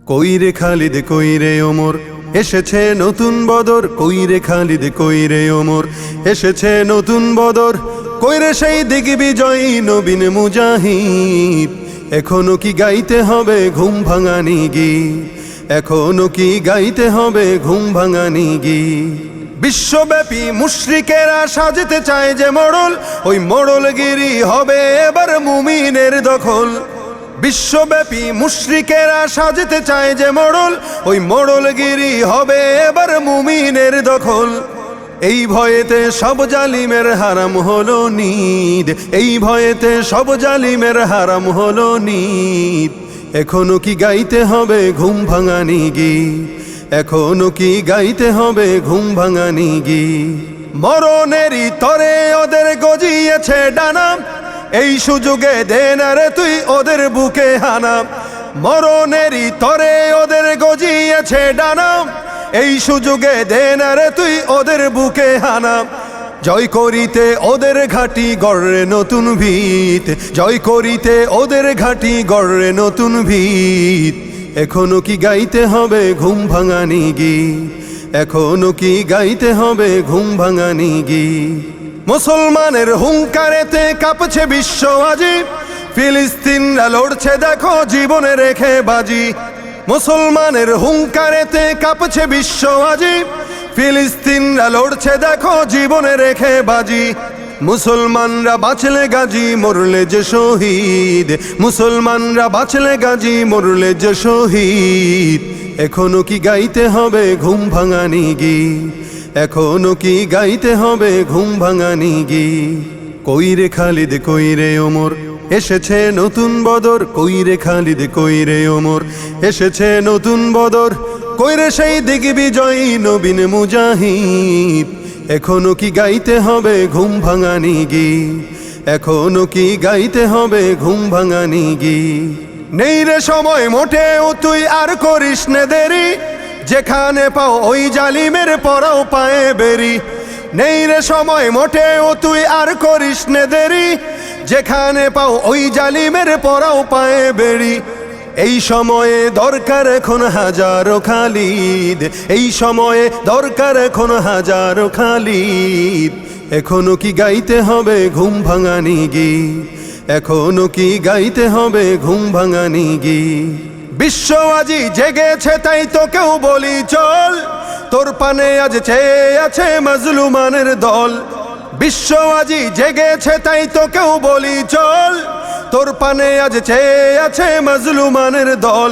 কইরে খালিদ কইরে ওমর এসেছে নতুন বদর, কইরে খালিদ কইরে ওমর এসেছে নতুন বদর, কইরে সেই দিগ্বিজয়ী নবীন মুজাহিদ। এখনো কি গাইতে হবে ঘুম ভাঙানি গীত, এখনো কি গাইতে হবে ঘুম ভাঙানি গীত। বিশ্বব্যাপী মুশরিকেরা সাজতে চায় যে মোড়ল, ওই মোড়লগিরি হবে এবার মুমিনের দখল। বিশ্বব্যাপী মুশরিকেরা সাজতে চায় যে মোড়ল, ওই মোড়লগিরি হবে এবার মুমিনের দখল। এই ভয়েতে সব জালিমের হারাম হলো নিদ, এই ভয়েতে সব জালিমের হারাম হলো নিদ। এখনো কি গাইতে হবে ঘুম ভাঙানি গীত, এখনো কি গাইতে হবে ঘুম ভাঙানি গীত। মরণেরই তরে ওদের গজিয়েছে ডানা, এই সুযোগে দে না রে তুই ওদের বুকে হানা। মরণেরই তরে ওদের গজিয়েছে ডানা, এই সুযোগে দে না রে তুই ওদের বুকে হানা। জয় করিতে ওদের ঘাটি গড়ে নতুন ভিত, জয় করিতে ওদের ঘাটি গড়ে নতুন ভিত। এখনো কি গাইতে হবে ঘুম ভাঙানি গীত, এখনো কি গাইতে হবে ঘুম ভাঙানি গীত। মুসলমানের হুঙ্কারেতে কাঁপছে বিশ্ব আজি, ফিলিস্তিনরা লড়ছে দেখো জীবনে রেখে বাজি। মুসলমানের হুঙ্কারেতে কাঁপছে বিশ্ব আজি, ফিলিস্তিনরা লড়ছে দেখো জীবনে রেখে বাজি। মুসলমানরা বাঁচলে গাজী মরলে যে শহীদ, মুসলমানরা বাঁচলে গাজী মরলে যে শহীদ। এখনো কি গাইতে হবে ঘুম ভাঙানি গীত, এখনো কি গাইতে হবে ঘুম ভাঙানি গীত। কইরে খালিদ কইরে ওমর এসেছে নতুন বদর, কইরে খালিদ কইরে ওমর এসেছে নতুন বদর, কইরে সেই দিগ্বিজয়ী নবীন মুজাহিদ। এখনো কি গাইতে হবে ঘুম ভাঙানি গীত, এখনো কি গাইতে হবে ঘুম ভাঙানি গীত। নেই রে সময় মোটেও তুই আর করিস নে দেরি, যেখানে পাও ওই জালিমের পরাও পায়ে বেরি। নেই রে সময় মোটেও তুই আর করিস নে দেরি, যেখানে পাও ওই জালিমের পরাও পায়ে বেরি। এই সময়ে দরকার এখন হাজারো খালিদ, এই সময়ে দরকার এখন হাজারো খালিদ। এখনো কি গাইতে হবে ঘুম ভাঙানি গীত, এখনো কি গাইতে হবে ঘুম ভাঙানি গীত। বিশ্ব আজি জেগেছে তাই তো কেউ বলি চল, তোর পানে আজ চেয়ে আছে মাজলুমানের দল। বিশ্ব আজি জেগেছে তাই তো কেউ বলি চল, তোর পানে আজ চেয়ে আছে মাজলুমানের দল।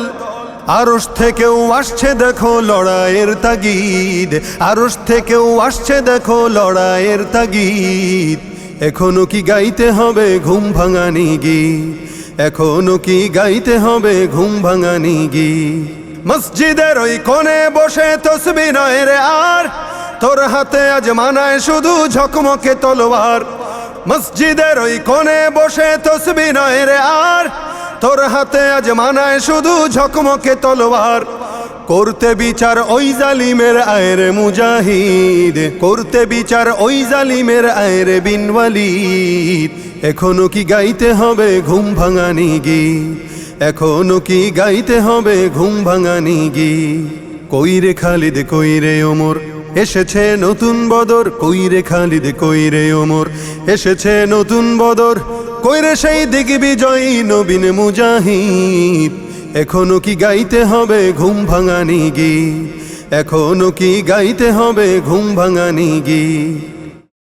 আরশ থেকেও আসছে দেখো লড়াইয়ের তাগিদ, আরশ থেকেও আসছে দেখো লড়াইয়ের তাগিদ। এখনো কি গাইতে হবে ঘুম ভাঙানি গীত, এখনো কি গাইতে হবে ঘুম ভাঙানি গীত। মসজিদের ওই কোণে বসে তসবিহ নয় রে আর, তোর হাতে আজ মানায় শুধু ঝকমকে তলোয়ার। মসজিদের ওই কোণে বসে তসবিহ নয় রে আর, তোর হাতে আজ মানায় শুধু ঝকমকে তলোয়ার। করতে বিচার ওই জালিমের আয়ের মুজাহিদ, করতে বিচার ওই জালিমের আয়ের বিন ওয়ালিদ। এখনো কি গাইতে হবে ঘুম ভাঙানি গীত, এখনো কি গাইতে হবে ঘুম ভাঙানি গীত। কইরে খালিদ কইরে ওমর এসেছে নতুন বদর, কইরে খালিদ কইরে ওমর এসেছে নতুন বদর, কইরে সেই দিগ্বিজয়ী নবীন মুজাহিদ। এখনো কি গাইতে হবে ঘুম ভাঙানি গীত, এখনো কি গাইতে হবে ঘুম ভাঙানি গীত।